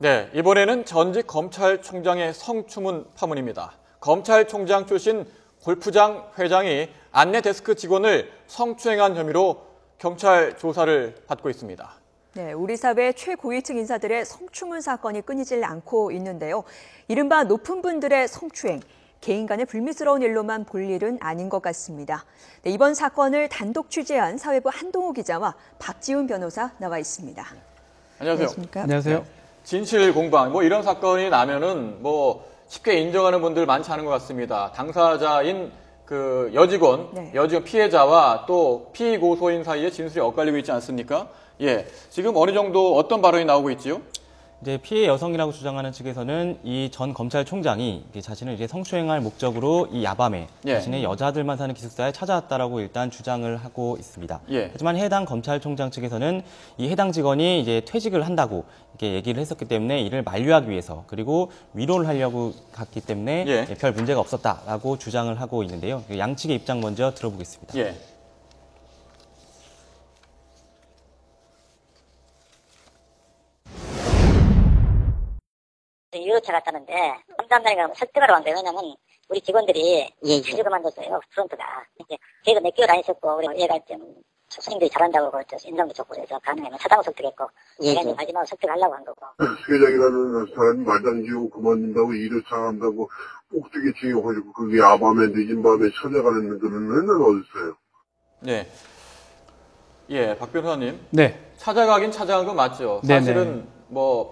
네, 이번에는 전직 검찰총장의 성추문 파문입니다. 검찰총장 출신 골프장 회장이 안내 데스크 직원을 성추행한 혐의로 경찰 조사를 받고 있습니다. 네, 우리 사회 최고위층 인사들의 성추문 사건이 끊이질 않고 있는데요. 이른바 높은 분들의 성추행, 개인 간의 불미스러운 일로만 볼 일은 아닌 것 같습니다. 네, 이번 사건을 단독 취재한 사회부 한동호 기자와 박지훈 변호사 나와 있습니다. 안녕하세요. 안녕하십니까? 안녕하세요. 진실 공방, 이런 사건이 나면은 쉽게 인정하는 분들 많지 않은 것 같습니다. 당사자인 그 여직원 피해자와 또 피고소인 사이에 진술이 엇갈리고 있지 않습니까? 예, 지금 어느 정도 어떤 발언이 나오고 있지요? 이제 피해 여성이라고 주장하는 측에서는 이 전 검찰총장이 자신을 이제 성추행할 목적으로 이 야밤에 자신의 여자들만 사는 기숙사에 찾아왔다라고 일단 주장을 하고 있습니다. 하지만 해당 검찰총장 측에서는 이 해당 직원이 이제 퇴직을 한다고 이렇게 얘기를 했었기 때문에 이를 만류하기 위해서 그리고 위로를 하려고 갔기 때문에 별 문제가 없었다라고 주장을 하고 있는데요. 양측의 입장 먼저 들어보겠습니다. 유로차 갔다는데 상담단이가 설득하러 간 거예요. 왜냐면 우리 직원들이 자주 그만뒀어요. 프론트가. 걔가 몇 개월 안 있었고 우리 얘가 좀 손님들이 잘한다고 그랬죠. 인상도 좋고 그래서 가능하면 사당을 설득했고 걔가 이제 마지막으로 설득하려고 한 거고. 회장이라는 사람이 말도 안 지우고 그만둔다고 일을 잘한다고 꼭두기 징역하고 그게 야밤에 늦은 밤에 찾아가는 그런 애는 어딨어요? 네. 예, 박 변호사님. 네. 찾아가긴 찾아간 거 맞죠? 사실은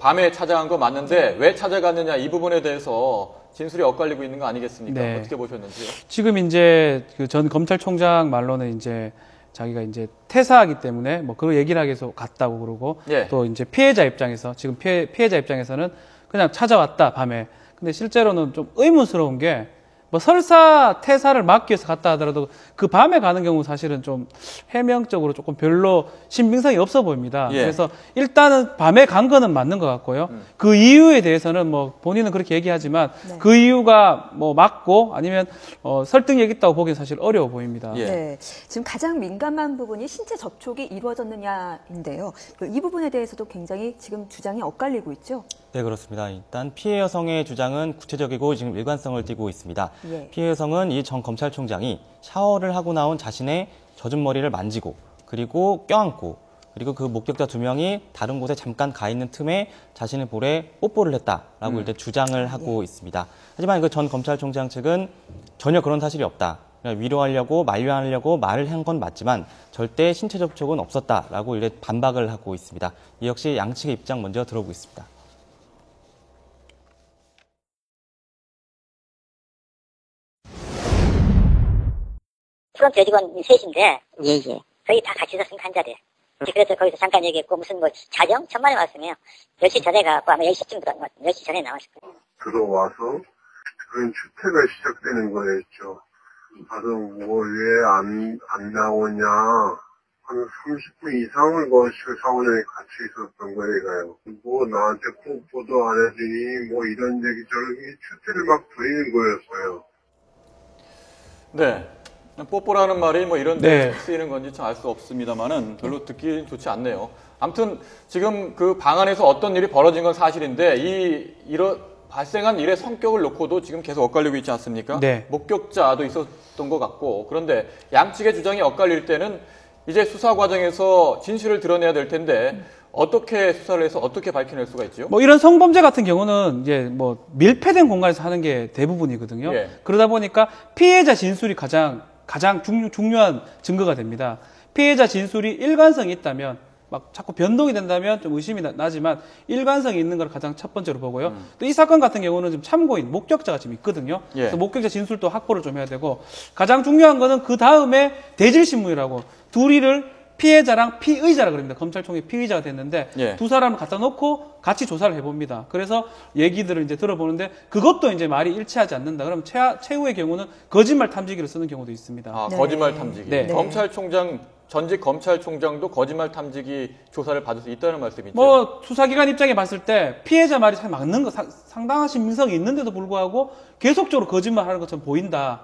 밤에 찾아간 거 맞는데 왜 찾아갔느냐 이 부분에 대해서 진술이 엇갈리고 있는 거 아니겠습니까? 네. 어떻게 보셨는지요? 지금 이제 그 전 검찰총장 말로는 이제 자기가 이제 퇴사하기 때문에 그 얘기를 하기 위해서 갔다고 그러고 또 이제 피해자 입장에서 지금 피해자 입장에서는 그냥 찾아왔다 밤에. 근데 실제로는 좀 의문스러운 게 설사 퇴사를 막기 위해서 갔다 하더라도 그 밤에 가는 경우 사실은 좀 해명적으로 조금 별로 신빙성이 없어 보입니다. 그래서 일단은 밤에 간 거는 맞는 것 같고요. 그 이유에 대해서는 본인은 그렇게 얘기하지만 그 이유가 맞고 아니면 설득력 있다고 보기엔 사실 어려워 보입니다. 네, 지금 가장 민감한 부분이 신체 접촉이 이루어졌느냐인데요. 이 부분에 대해서도 굉장히 지금 주장이 엇갈리고 있죠? 네, 그렇습니다. 일단 피해 여성의 주장은 구체적이고 지금 일관성을 띠고 있습니다. 피해 여성은 이 전 검찰총장이 샤워를 하고 나온 자신의 젖은 머리를 만지고 그리고 껴안고 그리고 그 목격자 2명이 다른 곳에 잠깐 가 있는 틈에 자신의 볼에 뽀뽀를 했다라고 일단 주장을 하고 있습니다. 하지만 그 전 검찰총장 측은 전혀 그런 사실이 없다. 위로하려고 만류하려고 말을 한 건 맞지만 절대 신체 접촉은 없었다라고 이제 반박을 하고 있습니다. 이 역시 양측의 입장 먼저 들어보겠습니다. 프론트 여직원 셋인데 거의 다 같이 있었으니까 한 자리에. 그래서 거기서 잠깐 얘기했고 무슨 자정? 천만에 왔으면 10시 전에 가고 아마 10시쯤 들어간 것 같아요. 10시 전에 나왔을 거예요. 들어와서 그런 추태가 시작되는 거였죠. 가서 왜 안 나오냐. 한 30분 이상을 사원장에 같이 있었던 거예요. 나한테 뽀뽀도 안 해주니 이런 얘기 저런 추태를 막 부리는 거였어요. 네. 뽀뽀라는 말이 이런 데 쓰이는 건지 참 알 수 없습니다만은 별로 듣기 좋지 않네요. 아무튼 지금 그 방 안에서 어떤 일이 벌어진 건 사실인데 발생한 일의 성격을 놓고도 지금 계속 엇갈리고 있지 않습니까? 목격자도 있었던 것 같고 그런데 양측의 주장이 엇갈릴 때는 이제 수사 과정에서 진실을 드러내야 될 텐데 어떻게 수사를 해서 어떻게 밝혀낼 수가 있죠? 이런 성범죄 같은 경우는 이제 밀폐된 공간에서 하는 게 대부분이거든요. 그러다 보니까 피해자 진술이 가장 중요한 증거가 됩니다. 피해자 진술이 일관성이 있다면 자꾸 변동이 된다면 좀 의심이 나지만 일관성이 있는 걸 가장 첫 번째로 보고요. 또 이 사건 같은 경우는 지금 참고인, 목격자가 지금 있거든요. 그래서 목격자 진술도 확보를 좀 해야 되고 가장 중요한 거는 그 다음에 대질신문이라고 둘이를 피해자랑 피의자라 그럽니다. 검찰총장이 피의자가 됐는데 두 사람을 갖다 놓고 같이 조사를 해봅니다. 그래서 얘기들을 이제 들어보는데 그것도 이제 말이 일치하지 않는다. 그러면 최후의 경우는 거짓말 탐지기를 쓰는 경우도 있습니다. 거짓말 탐지기. 전직 검찰총장도 거짓말 탐지기 조사를 받을 수 있다는 말씀이죠? 수사기관 입장에 봤을 때 피해자 말이 잘 맞는 거 상당한 신빙성이 있는데도 불구하고 계속적으로 거짓말 하는 것처럼 보인다.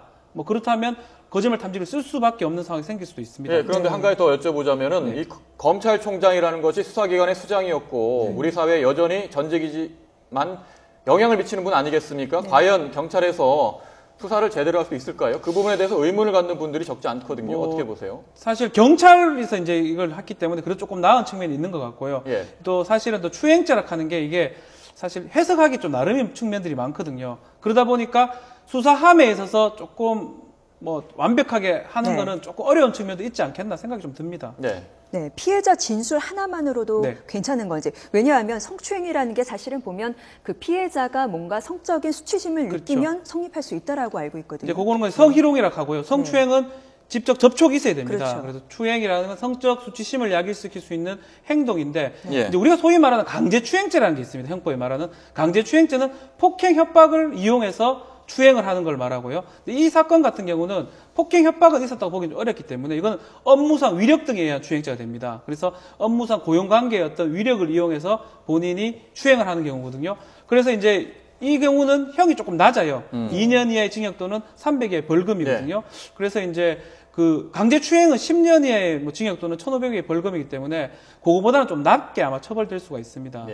그렇다면 거짓말 탐지기를 쓸 수밖에 없는 상황이 생길 수도 있습니다. 네, 그런데 한 가지 더 여쭤보자면은 이 검찰총장이라는 것이 수사기관의 수장이었고 우리 사회에 여전히 전직이지만 영향을 미치는 분 아니겠습니까? 과연 경찰에서 수사를 제대로 할 수 있을까요? 그 부분에 대해서 의문을 갖는 분들이 적지 않거든요. 어떻게 보세요? 사실 경찰에서 이제 이걸 했기 때문에 그래도 조금 나은 측면이 있는 것 같고요. 또 사실은 또 추행죄라 하는 게 이게 사실 해석하기 좀 나름의 측면들이 많거든요. 그러다 보니까 수사함에 있어서 조금 뭐 완벽하게 하는 거는 조금 어려운 측면도 있지 않겠나 생각이 좀 듭니다. 네, 피해자 진술 하나만으로도 괜찮은 건지. 왜냐하면 성추행이라는 게 사실은 보면 그 피해자가 뭔가 성적인 수치심을 느끼면 성립할 수 있다라고 알고 있거든요. 이제 그거는 성희롱이라고 하고요. 성추행은 직접 접촉이 있어야 됩니다. 그래서 추행이라는 건 성적 수치심을 야기시킬 수 있는 행동인데 이제 우리가 소위 말하는 강제추행죄라는 게 있습니다. 형법에 말하는 강제추행죄는 폭행 협박을 이용해서 추행을 하는 걸 말하고요. 이 사건 같은 경우는 폭행 협박은 있었다고 보기는 어렵기 때문에 이건 업무상 위력 등에 의한 추행죄가 됩니다. 그래서 업무상 고용관계의 어떤 위력을 이용해서 본인이 추행을 하는 경우거든요. 그래서 이제 이 경우는 형이 조금 낮아요. 2년 이하의 징역 또는 300의 벌금이거든요. 그래서 이제 그 강제추행은 10년 이하의 뭐 징역 또는 1,500의 벌금이기 때문에 그거보다는 좀 낮게 아마 처벌될 수가 있습니다.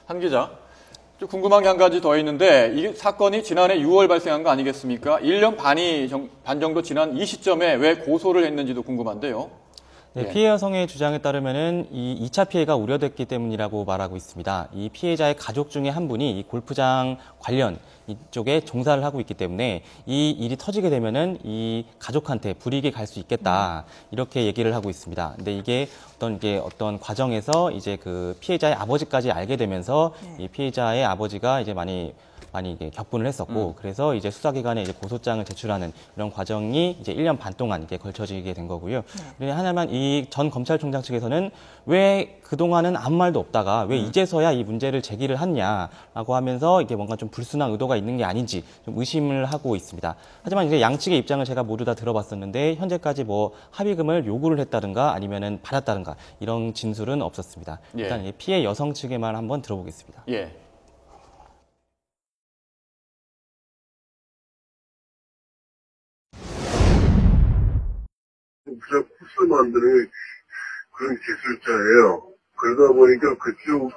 한 기자. 궁금한 게 한 가지 더 있는데 이 사건이 지난해 6월 발생한 거 아니겠습니까? 1년 반 정도 지난 이 시점에 왜 고소를 했는지도 궁금한데요. 피해 여성의 주장에 따르면은 이 2차 피해가 우려됐기 때문이라고 말하고 있습니다. 이 피해자의 가족 중에 한 분이 이 골프장 관련 이쪽에 종사를 하고 있기 때문에 이 일이 터지게 되면은 이 가족한테 불이익이 갈 수 있겠다 이렇게 얘기를 하고 있습니다. 근데 이게 어떤 과정에서 이제 그 피해자의 아버지까지 알게 되면서 이 피해자의 아버지가 이제 많이 이게 격분을 했었고 그래서 이제 수사기관에 이제 고소장을 제출하는 이런 과정이 이제 1년 반 동안 이게 걸쳐지게 된 거고요. 하나만 이 전 검찰총장 측에서는 왜 그동안은 아무 말도 없다가 왜 이제서야 이 문제를 제기를 했냐라고 하면서 이게 뭔가 좀 불순한 의도가 있는 게 아닌지 좀 의심을 하고 있습니다. 하지만 이제 양측의 입장을 제가 모두 다 들어봤었는데 현재까지 뭐 합의금을 요구를 했다든가 아니면은 받았다든가 이런 진술은 없었습니다. 일단 피해 여성 측의 말 한번 들어보겠습니다. 부자 코스 만드는 그런 기술자예요. 그러다 보니까 그쪽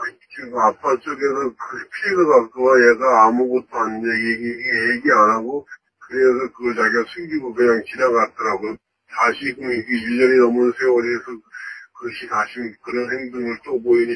아빠 쪽에서 그 피해가 갖고 와 얘가 아무것도 안 얘기 안 하고 그래서 그걸 자기가 숨기고 그냥 지나갔더라고요. 다시 이게 1년이 넘은 세월에서 그것이 다시 그런 행동을 또 보이는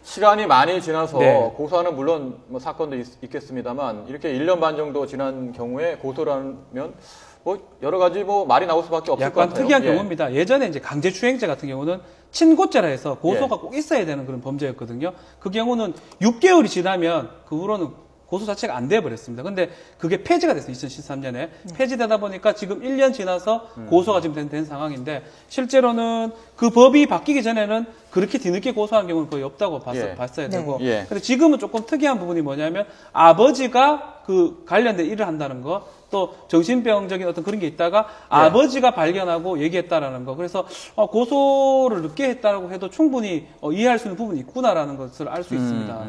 시간이 많이 지나서 고소하는 물론 뭐 사건도 있겠습니다만 이렇게 1년 반 정도 지난 경우에 고소를 하면 뭐 여러 가지 뭐 말이 나올 수밖에 없을 것 같아요. 약간 특이한 경우입니다. 예전에 이제 강제추행죄 같은 경우는 친고죄라 해서 고소가 꼭 있어야 되는 그런 범죄였거든요. 그 경우는 6개월이 지나면 그 후로는 고소 자체가 안 돼버렸습니다. 근데 그게 폐지가 됐어요. 2013년에. 폐지되다 보니까 지금 1년 지나서 고소가 지금 된 상황인데 실제로는 그 법이 바뀌기 전에는 그렇게 뒤늦게 고소한 경우는 거의 없다고 봤어야 되고. 근데 지금은 조금 특이한 부분이 뭐냐면 아버지가 그 관련된 일을 한다는 거, 또 정신병적인 어떤 그런 게 있다가 아버지가 발견하고 얘기했다라는 거. 그래서 고소를 늦게 했다라고 해도 충분히 이해할 수 있는 부분이 있구나라는 것을 알 수 있습니다.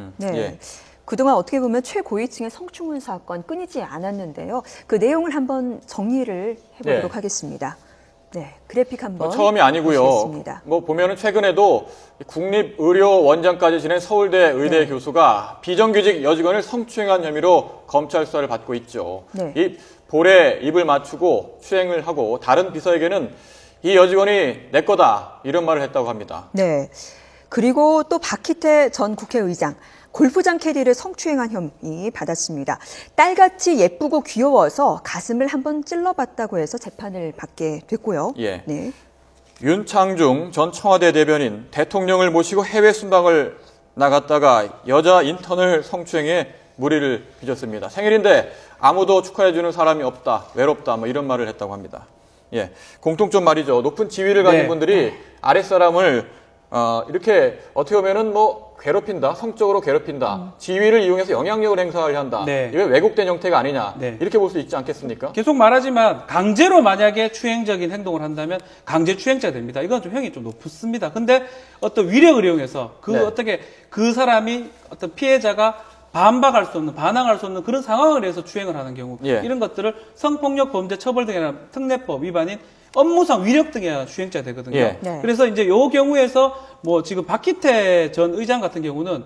그동안 어떻게 보면 최고위층의 성추문 사건 끊이지 않았는데요. 그 내용을 한번 정리를 해보도록 하겠습니다. 그래픽 한번 처음이 아니고요. 보시겠습니다. 뭐 보면은 최근에도 국립의료원장까지 지낸 서울대 의대 교수가 비정규직 여직원을 성추행한 혐의로 검찰 수사를 받고 있죠. 이 볼에 입을 맞추고 추행을 하고 다른 비서에게는 이 여직원이 내 거다 이런 말을 했다고 합니다. 그리고 또 박희태 전 국회의장. 골프장 캐디를 성추행한 혐의 받았습니다. 딸같이 예쁘고 귀여워서 가슴을 한번 찔러봤다고 해서 재판을 받게 됐고요. 윤창중 전 청와대 대변인 대통령을 모시고 해외 순방을 나갔다가 여자 인턴을 성추행해 물의를 빚었습니다. 생일인데 아무도 축하해주는 사람이 없다, 외롭다 뭐 이런 말을 했다고 합니다. 공통점 말이죠. 높은 지위를 가진 분들이 아랫사람을 이렇게 어떻게 보면은 뭐 괴롭힌다, 성적으로 괴롭힌다, 지위를 이용해서 영향력을 행사하려 한다. 이게 왜곡된 형태가 아니냐 이렇게 볼 수 있지 않겠습니까? 계속 말하지만 강제로 만약에 추행적인 행동을 한다면 강제추행죄가 됩니다. 이건 좀 형이 좀 높습니다. 근데 어떤 위력을 이용해서 어떻게 그 사람이 어떤 피해자가 반박할 수 없는, 반항할 수 없는 그런 상황을 해서 추행을 하는 경우 예. 이런 것들을 성폭력 범죄 처벌 등이나 특례법 위반인 업무상 위력 등의 추행죄가 되거든요. 예. 네. 그래서 이제 요 경우에서 뭐 지금 박희태 전 의장 같은 경우는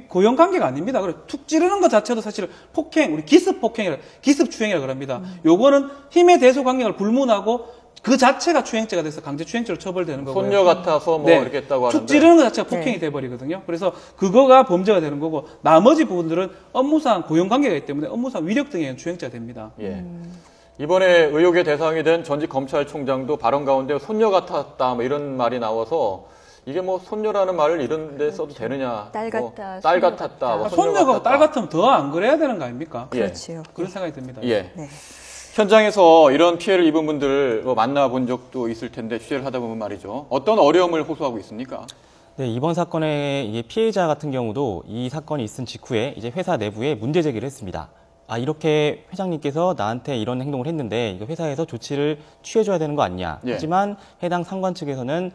고용 관계가 아닙니다. 그래 툭 찌르는 것 자체도 사실 폭행, 우리 기습 폭행이라, 기습 추행이라 그럽니다. 요거는 힘의 대소 강령을 불문하고 그 자체가 추행죄가 돼서 강제 추행죄로 처벌되는 거고요. 손녀 같아서 뭐 이렇게 했다고 하는데 툭 찌르는 것 자체가 폭행이 돼버리거든요. 그래서 그거가 범죄가 되는 거고 나머지 부분들은 업무상 고용 관계가 있기 때문에 업무상 위력 등에 의한 추행죄가 됩니다. 예. 이번에 의혹의 대상이 된 전직 검찰총장도 발언 가운데 손녀 같았다 뭐 이런 말이 나와서 이게 뭐 손녀라는 말을 이런 데 써도 되느냐. 딸 같다, 뭐 딸 손녀 같았다. 같다. 뭐 손녀 손녀가 같았다. 딸 같으면 더 안 그래야 되는 거 아닙니까? 예. 그렇지요. 그런 생각이 듭니다. 예. 네. 현장에서 이런 피해를 입은 분들을 뭐 만나본 적도 있을 텐데 취재를 하다 보면 말이죠. 어떤 어려움을 호소하고 있습니까? 네, 이번 사건의 이게 피해자 같은 경우도 이 사건이 있은 직후에 이제 회사 내부에 문제 제기를 했습니다. 아, 이렇게 회장님께서 나한테 이런 행동을 했는데 이거 회사에서 조치를 취해줘야 되는 거 아니냐. 예. 하지만 해당 상관 측에서는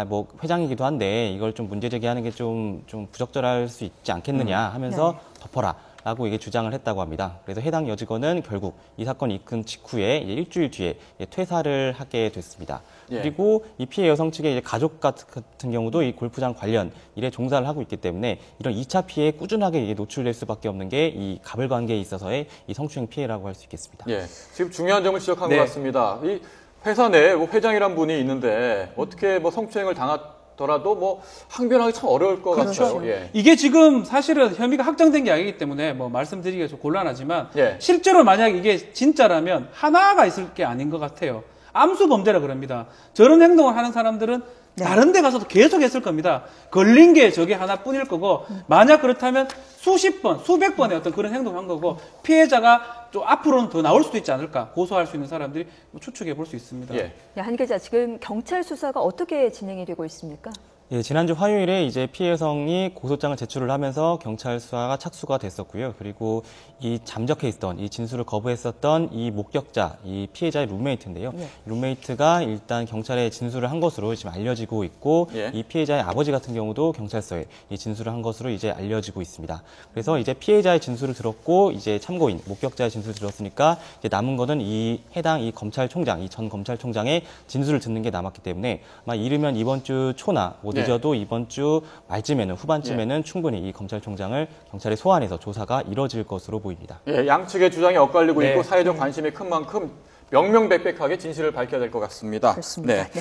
뭐 회장이기도 한데 이걸 좀 문제 제기하는 게 좀 부적절할 수 있지 않겠느냐 하면서 덮어라. 라고 이게 주장을 했다고 합니다. 그래서 해당 여직원은 결국 이 사건이 있은 직후에 이제 일주일 뒤에 퇴사를 하게 됐습니다. 예. 그리고 이 피해 여성 측의 이제 가족 같은 경우도 이 골프장 관련 일에 종사를 하고 있기 때문에 이런 2차 피해에 꾸준하게 이게 노출될 수밖에 없는 게 이 가불 관계에 있어서의 이 성추행 피해라고 할 수 있겠습니다. 예. 지금 중요한 점을 지적한 네. 것 같습니다. 이 회사 내에 뭐 회장이란 분이 있는데 어떻게 뭐 성추행을 당하더라도 뭐 항변하기 참 어려울 것 같아요. 예. 이게 지금 사실은 혐의가 확정된 게 아니기 때문에 뭐 말씀드리기가 좀 곤란하지만 예. 실제로 만약 이게 진짜라면 하나가 있을 게 아닌 것 같아요. 암수 범죄라 그럽니다. 저런 행동을 하는 사람들은 다른 데 가서도 계속 했을 겁니다. 걸린 게 저게 하나뿐일 거고 만약 그렇다면 수십 번, 수백 번의 어떤 그런 행동을 한 거고 피해자가 좀 앞으로는 더 나올 수도 있지 않을까 고소할 수 있는 사람들이 추측해 볼 수 있습니다. 예. 네, 한 기자, 지금 경찰 수사가 어떻게 진행이 되고 있습니까? 예, 지난주 화요일에 이제 피해 여성이 고소장을 제출을 하면서 경찰 수사가 착수가 됐었고요. 그리고 이 잠적해 있던, 이 진술을 거부했었던 이 목격자, 이 피해자의 룸메이트인데요. 네. 룸메이트가 일단 경찰에 진술을 한 것으로 지금 알려지고 있고, 예. 이 피해자의 아버지 같은 경우도 경찰서에 이 진술을 한 것으로 이제 알려지고 있습니다. 그래서 이제 피해자의 진술을 들었고, 이제 참고인, 목격자의 진술을 들었으니까 이제 남은 거는 이 해당 이 검찰총장, 이 전 검찰총장의 진술을 듣는 게 남았기 때문에 아마 이르면 이번 주 초나 뭐 늦어도 이번 주 말쯤에는 후반쯤에는 충분히 이 검찰총장을 경찰에 소환해서 조사가 이뤄질 것으로 보입니다. 예, 양측의 주장이 엇갈리고 네. 있고 사회적 관심이 큰 만큼 명명백백하게 진실을 밝혀야 될 것 같습니다. 그렇습니다. 네. 네.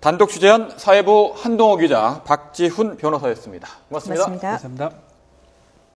단독 취재한 사회부 한동호 기자, 박지훈 변호사였습니다. 고맙습니다. 고맙습니다. 감사합니다.